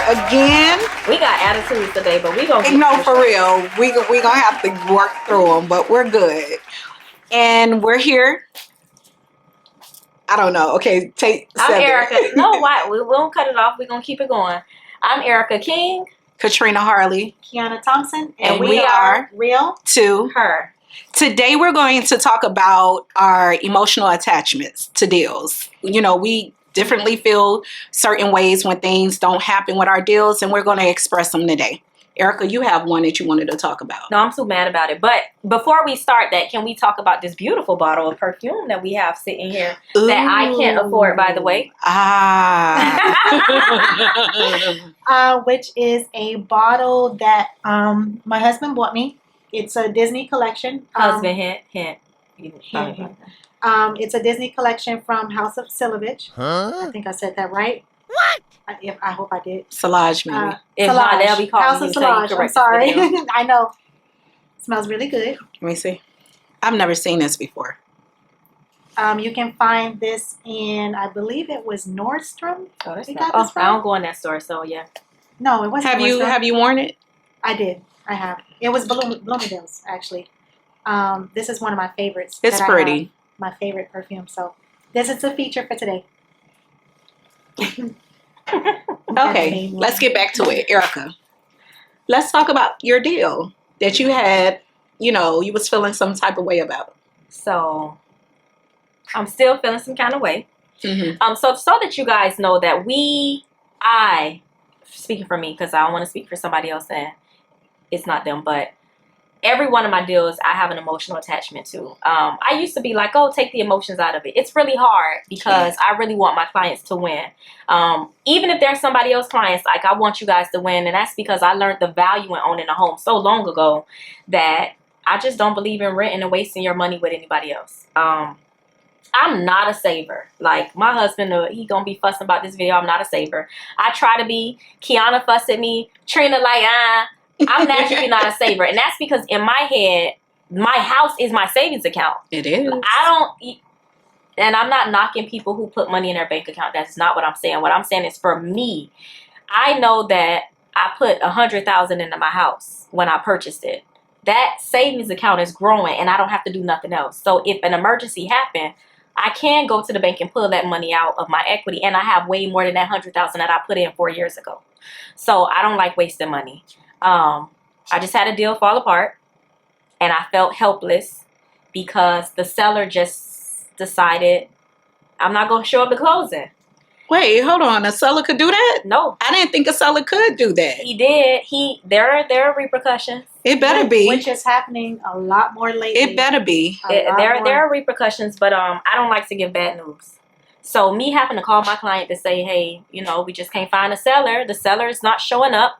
again. We got attitudes today, but we gonna No, for real. We gonna have to work through them, but we're good. And we're here. I don't know. Okay, I'm 7. Erica. No, why? We won't cut it off. We're gonna keep it going. I'm Erica King. Katrina Harley. Kiana Thompson. And we are Real2Her. Today we're going to talk about our emotional attachments to deals. You know, we differently feel certain ways when things don't happen with our deals, and we're going to express them today. Erica, you have one that you wanted to talk about. No, I'm so mad about it. But before we start that, can we talk about this beautiful bottle of perfume that we have sitting here that I can't afford, by the way? Which is a bottle that my husband bought me. It's a Disney collection. Husband, hint. It's a Disney collection from House of Silovich. I think I said that right. What? I hope I did. Salage, maybe. If not, they'll be calling House of Salage. I'm sorry. I know. It smells really good. Let me see. I've never seen this before. You can find this in, I believe it was Nordstrom. Oh, that's We not, got this from? I don't go in that store, so yeah. No, it wasn't Nordstrom. Have you worn it? I did. I have. It was Bloomingdale's, actually. This is one of my favorites. It's pretty. My favorite perfume. So this is the feature for today. Okay, let's get back to it. Erica, let's talk about your deal that you had, you was feeling some type of way about. So I'm still feeling some kind of way. Mm-hmm. So that you guys know that I, speaking for me, because I don't want to speak for somebody else and it's not them, but every one of my deals I have an emotional attachment to. I used to be like, oh, take the emotions out of it. It's really hard because I really want my clients to win. Even if there's somebody else's clients, like I want you guys to win. And that's because I learned the value in owning a home so long ago that I just don't believe in renting and wasting your money with anybody else. I'm not a saver. Like my husband, he gonna be fussing about this video. I'm not a saver. I try to be. Kiana fussed at me. Trina like, I'm naturally not a saver. And that's because in my head, my house is my savings account. It is. And I'm not knocking people who put money in their bank account. That's not what I'm saying. What I'm saying is for me, I know that I put $100,000 into my house when I purchased it. That savings account is growing and I don't have to do nothing else. So if an emergency happened, I can go to the bank and pull that money out of my equity. And I have way more than that $100,000 that I put in 4 years ago. So I don't like wasting money. I just had a deal fall apart and I felt helpless because the seller just decided I'm not going to show up to closing. Wait, hold on. A seller could do that? No. I didn't think a seller could do that. He did. There are repercussions. It better be. Which is happening a lot more lately. It better be. There are repercussions, but I don't like to give bad news. So me having to call my client to say, hey, we just can't find a seller. The seller is not showing up.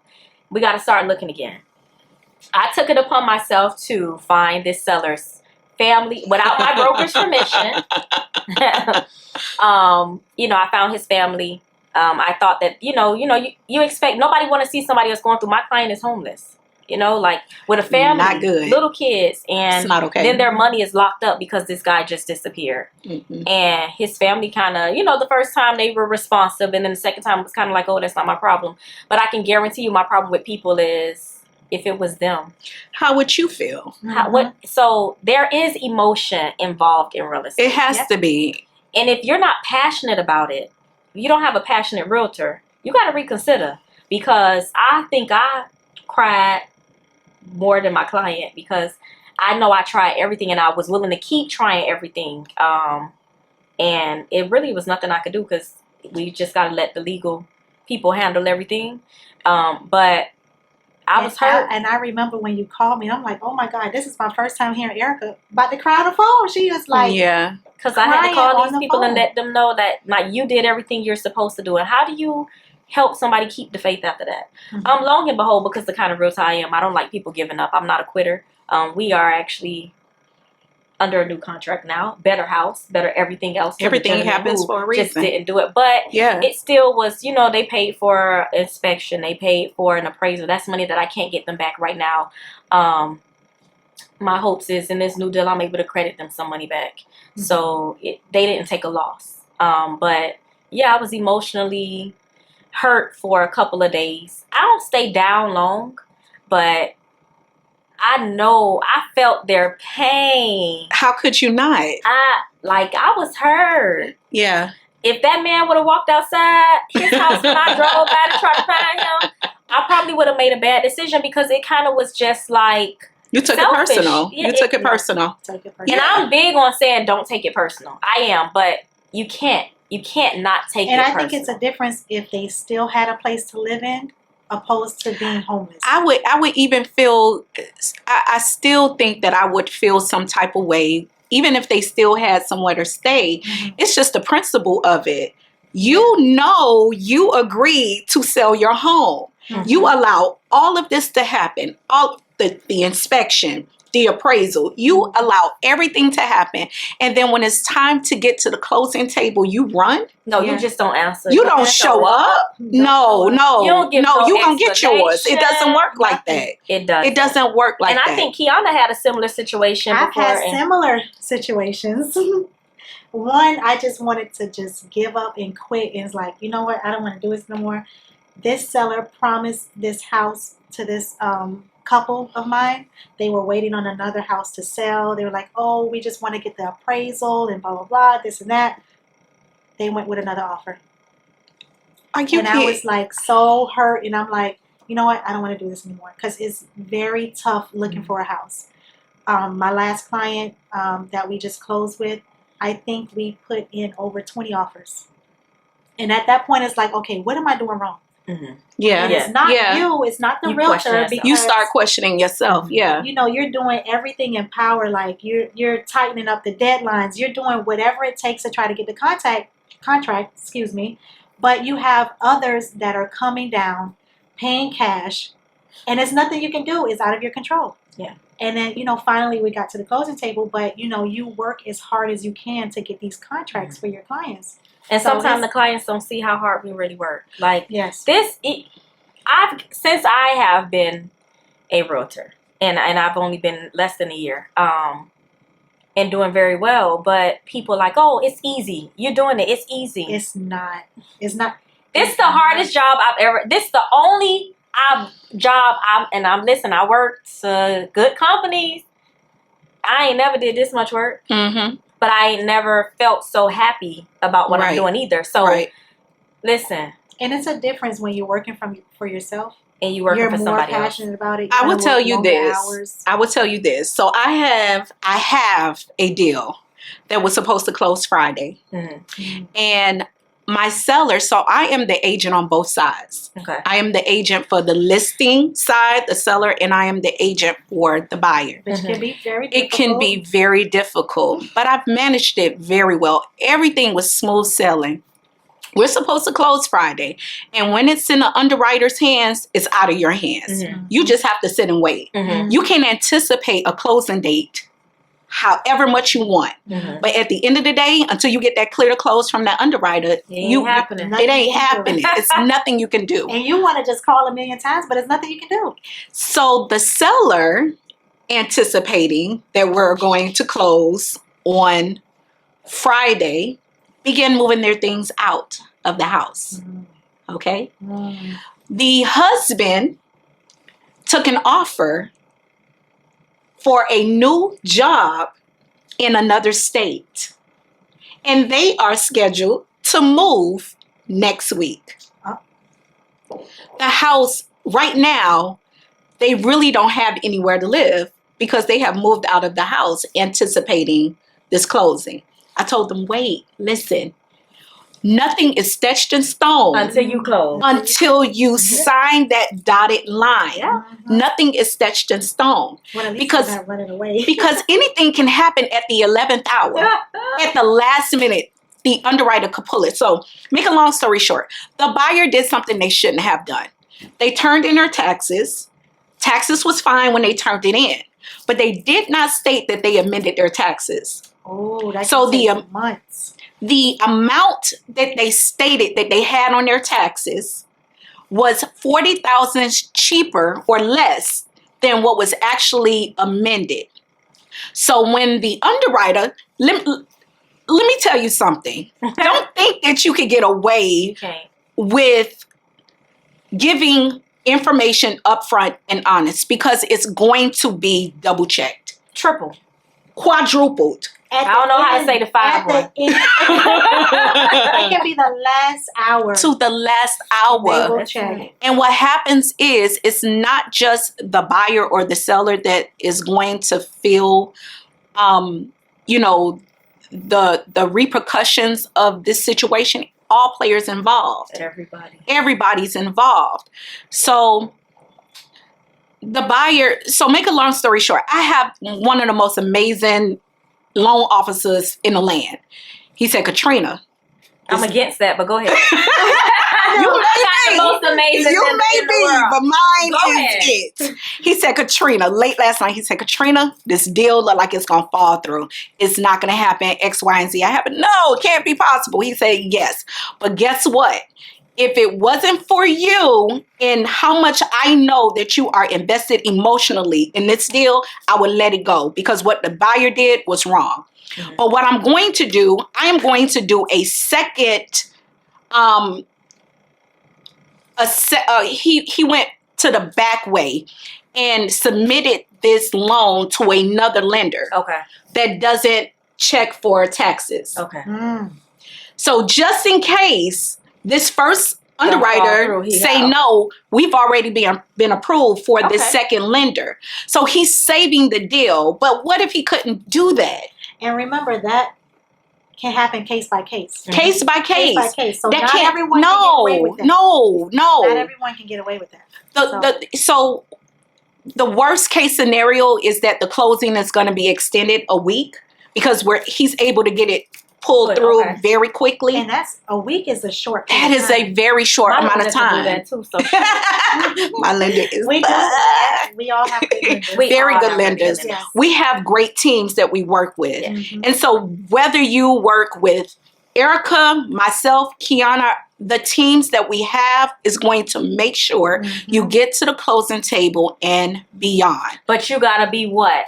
We got to start looking again. I took it upon myself to find this seller's family without my broker's permission. I found his family. I thought that, you expect nobody want to see somebody else going through. My client is homeless, like with a family, not good. Little kids. And it's not okay. Then their money is locked up because this guy just disappeared. Mm-hmm. And his family kind of, the first time they were responsive. And then the second time it was kind of like, oh, that's not my problem. But I can guarantee you my problem with people is if it was them. How would you feel? So there is emotion involved in real estate. It has to be. And if you're not passionate about it, you don't have a passionate realtor, you got to reconsider. Because I think I cried more than my client because I know I tried everything and I was willing to keep trying everything. And it really was nothing I could do because we just got to let the legal people handle everything. But I was hurt. And I remember when you called me, I'm like, oh my God, this is my first time hearing Erica about to cry on the phone. She was like, yeah. Because I had to call these people and let them know that you did everything you're supposed to do. And how do you help somebody keep the faith after that? Mm-hmm. Long and behold, because the kind of realtor I am, I don't like people giving up. I'm not a quitter. We are actually under a new contract now. Better house, better everything else. Everything happens for a reason. Just didn't do it. But yeah, it still was, they paid for inspection. They paid for an appraisal. That's money that I can't get them back right now. My hopes is in this new deal, I'm able to credit them some money back. Mm-hmm. So they didn't take a loss. But yeah, I was emotionally hurt for a couple of days. I don't stay down long, but I know I felt their pain. How could you not? I was hurt. Yeah. If that man would have walked outside his house when I drove by to try to find him, I probably would have made a bad decision because it kind of was just like you took selfish. it personal. Yeah, you took it personal. And I'm big on saying don't take it personal. I am, but you can't not take and it I personal. think it's a difference if they still had a place to live in opposed to being homeless. I would even feel, I still think that I would feel some type of way, even if they still had somewhere to stay. Mhm. It's just the principle of it. You know, you agreed to sell your home. Mhm. You allow all of this to happen, all the inspection, the appraisal. You allow everything to happen. And then when it's time to get to the closing table, you run. No, Yeah. you just don't answer. You don't show up. No. You don't give no You gonna get yours. It doesn't work like that. It does. It doesn't work like and that. I think Kiana had a similar situation I've before. had similar situations. One, I just wanted to just give up and quit, and it's like, you know what? I don't want to do this no more. This seller promised this house to this couple of mine. They were waiting on another house to sell. They were like, oh, we just want to get the appraisal and blah, blah, blah, this and that. They went with another offer. Are you And I was like so hurt, and I'm like, you know what? I don't want to do this anymore because it's very tough looking for a house. My last client that we just closed with, I think we put in over 20 offers. And at that point, it's like, okay, what am I doing wrong? Mm-hmm. Yeah. And it's not you, it's not the You question realtor. yourself. Because, You start questioning yourself. Yeah. you know, you're doing everything in power. Like you're tightening up the deadlines. You're doing whatever it takes to try to get the contract, excuse me. But you have others that are coming down, paying cash, and it's nothing you can do. It's out of your control. Yeah. And then, you know, finally we got to the closing table, but, you know, you work as hard as you can to get these contracts for your clients. And So sometimes it's- the clients don't see how hard we really work. Like Yes. since I have been a realtor, and I've only been less than a year, and doing very well, but people like, oh, it's easy. You're doing it. It's easy. It's not. It's not. This is the hardest job I've ever. This is the only job listen. I worked good companies. I ain't never did this much work, Mm-hmm. but I ain't never felt so happy about what I'm Right. doing either. So Right. listen, And it's a difference when you're working for yourself. and you working You're for more somebody else. passionate about it. I You're will gonna tell work you longer this. hours. I will tell you this. So I have a deal that was supposed to close Friday. Mhm. And my seller, so I am the agent on both sides. Okay. I am the agent for the listing side, the seller, and I am the agent for the buyer. Which can be very It difficult. can be very difficult, but I've managed it very well. Everything was smooth sailing. We're supposed to close Friday, and when it's in the underwriter's hands, it's out of your hands. Mhm. You just have to sit and wait. Mhm. You can anticipate a closing date however much you want, Mhm. but at the end of the day, until you get that clear to close from that underwriter, It ain't happening. it ain't happening. It's nothing you can do. And you want to just call a million times, but it's nothing you can do. So the seller, anticipating that we're going to close on Friday, began moving their things out of the house. Okay? The husband took an offer for a new job in another state, and they are scheduled to move next week. The house right now, they really don't have anywhere to live because they have moved out of the house anticipating this closing. I told them, wait, listen, nothing is sketched in stone Until you close. until you sign that dotted line. Yeah. Nothing is sketched in stone Well, at least Because- you're not running away. because anything can happen at the 11th hour. At the last minute, the underwriter could pull it. So, make a long story short, the buyer did something they shouldn't have done. They turned in their taxes. Taxes was fine when they turned it in, but they did not state that they amended their taxes. Oh, that So can the, take months. The amount that they stated that they had on their taxes was $40,000 cheaper or less than what was actually amended. So when the underwriter, let me tell you something. Don't think that you could get away Okay. with giving information upfront and honest, because it's going to be double checked, Triple. quadrupled. I don't know how to say the five one. It can be the last hour. To the last They hour. will That's check. right. And what happens is, it's not just the buyer or the seller that is going to feel, you know, the repercussions of this situation. All players involved. Everybody. Everybody's involved. So the buyer, so make a long story short, I have one of the most amazing loan officers in the land. He said, Katrina. I'm against that, but go ahead. You may be. The most amazing You in may the be, world. but mine Go is ahead. it. He said, Katrina, late last night, he said, Katrina, this deal look like it's going to fall through. It's not going to happen, X, Y, and Z. I happen, no, it can't be possible. He said, yes. But guess what? If it wasn't for you and how much I know that you are invested emotionally in this deal, I would let it go, because what the buyer did was wrong. Mhm. But what I'm going to do, I am going to do a second, he went to the back way and submitted this loan to another lender Okay. that doesn't check for taxes. Okay. Mm. So just in case this first Don't fall underwriter through, he say out. no, we've already been approved for this Okay. second lender. So he's saving the deal. But what if he couldn't do that? And remember, that can happen case by case. Mhm. Case by case. Case by case. So That not can't, everyone can get away with that. no. Not everyone can get away with that. So the worst case scenario is that the closing is going to be extended a week, because he's able to get it pulled Good, through okay. very quickly. And that's a week is a short That period is of a very short My amount lender of can do time. that too, so My lender is We do. bad. We all have good lenders. We Very all good have really lenders. good Yes. We have great teams that we work with. Yeah. Mhm. And so whether you work with Erica, myself, Kiana, the teams that we have is going to make sure you Mhm. get to the closing table and beyond. But you gotta be what?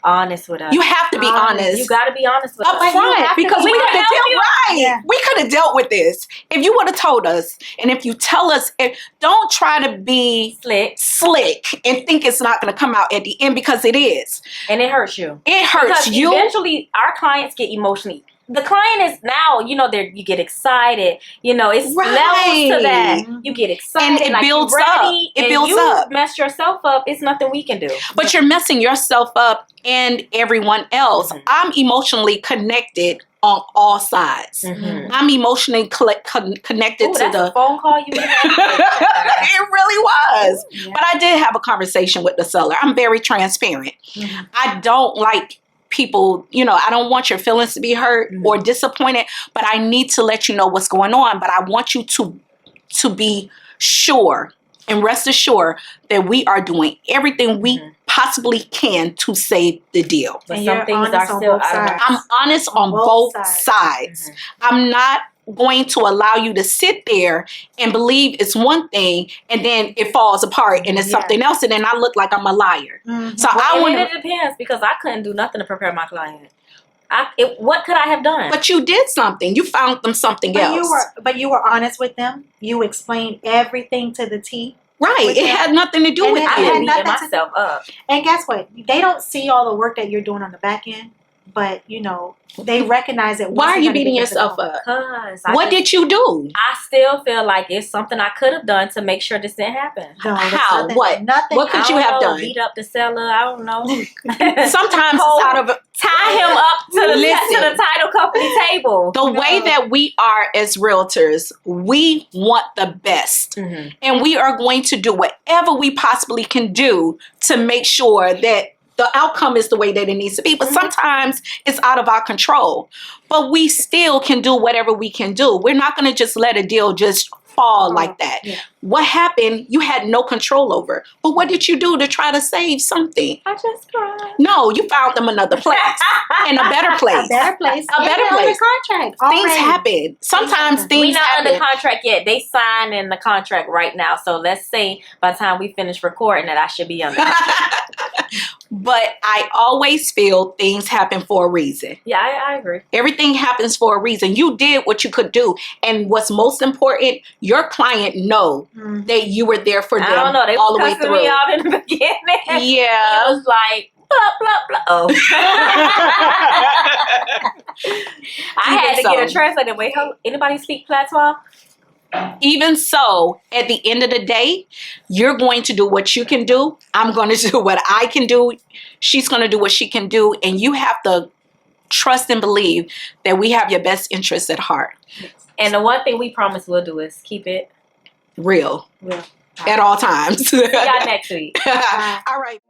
Honest with us. You have to be Honest. honest. You gotta be honest with Up us. you front, have to because be- we could have help dealt you. right. Yeah. We could have dealt with this if you would have told us. And if you tell us, don't try to be slick and think it's not going to come out at the end, because it is. And it hurts you. It hurts Because you. eventually our clients get emotionally. The client is now, you get excited. It's Right. levels to that. You get excited. And it like builds you're ready, up. It and builds you up. mess yourself up. It's nothing we can do. But you're messing yourself up and everyone else. Mhm. I'm emotionally connected on all sides. Mhm. I'm emotionally connected Ooh, to that's a the. phone call you had. It really was. Yeah. But I did have a conversation with the seller. I'm very transparent. Mhm. I don't like people, I don't want your feelings to be hurt Mhm. or disappointed, but I need to let you know what's going on. But I want you to be sure and rest assured that we are doing everything we Mhm. possibly can to save the deal. But And some you're things honest are on still both out of our- sides. I'm honest On on both both sides. sides. Mhm. I'm not going to allow you to sit there and believe it's one thing and then it falls apart and it's Yeah. something else, and then I look like I'm a liar. Mhm. So I And want it depends, because I couldn't do nothing to prepare my client. What could I have done? but you did something. You found them something else. But you were honest with them. You explained everything to the T. Right. with It them. had nothing to do And with it I had you. had beating nothing to- myself up. And guess what? They don't see all the work that you're doing on the back end, but they recognize it. Why are you beating yourself up? Because What did you do? I still feel like it's something I could have done to make sure this didn't happen. No, there's How? Nothing, What? Nothing. What could I you don't have know, done? Beat up the seller. I don't know. Sometimes it's out of Tie him up to the Listen. title company table. the way that we are as realtors. We want the best. Mhm. And we are going to do whatever we possibly can do to make sure that the outcome is the way that it needs to be. But sometimes it's out of our control. But we still can do whatever we can do. We're not going to just let a deal just fall like that. Yeah. What happened, you had no control over. But what did you do to try to save something? I just cried. No, you found them another place. And a better place. A better place. A better And you're place. under contract. Things already. happen. Sometimes happen. things We not happen. under contract yet. They signed in the contract right now. So let's say by the time we finish recording that I should be under. But I always feel things happen for a reason. Yeah, I agree. Everything happens for a reason. You did what you could do. And what's most important, your client know that you were there for them I don't know. They all was the way cussing through. me out in the beginning. Yeah. It was like, blah, blah, blah. Oh. I had to get a translator. Wait, anybody speak Patois? Even so, at the end of the day, you're going to do what you can do. I'm going to do what I can do. She's going to do what she can do. And you have to trust and believe that we have your best interests at heart. And the one thing we promise we'll do is keep it real. Real. At all times. See y'all next week. All right.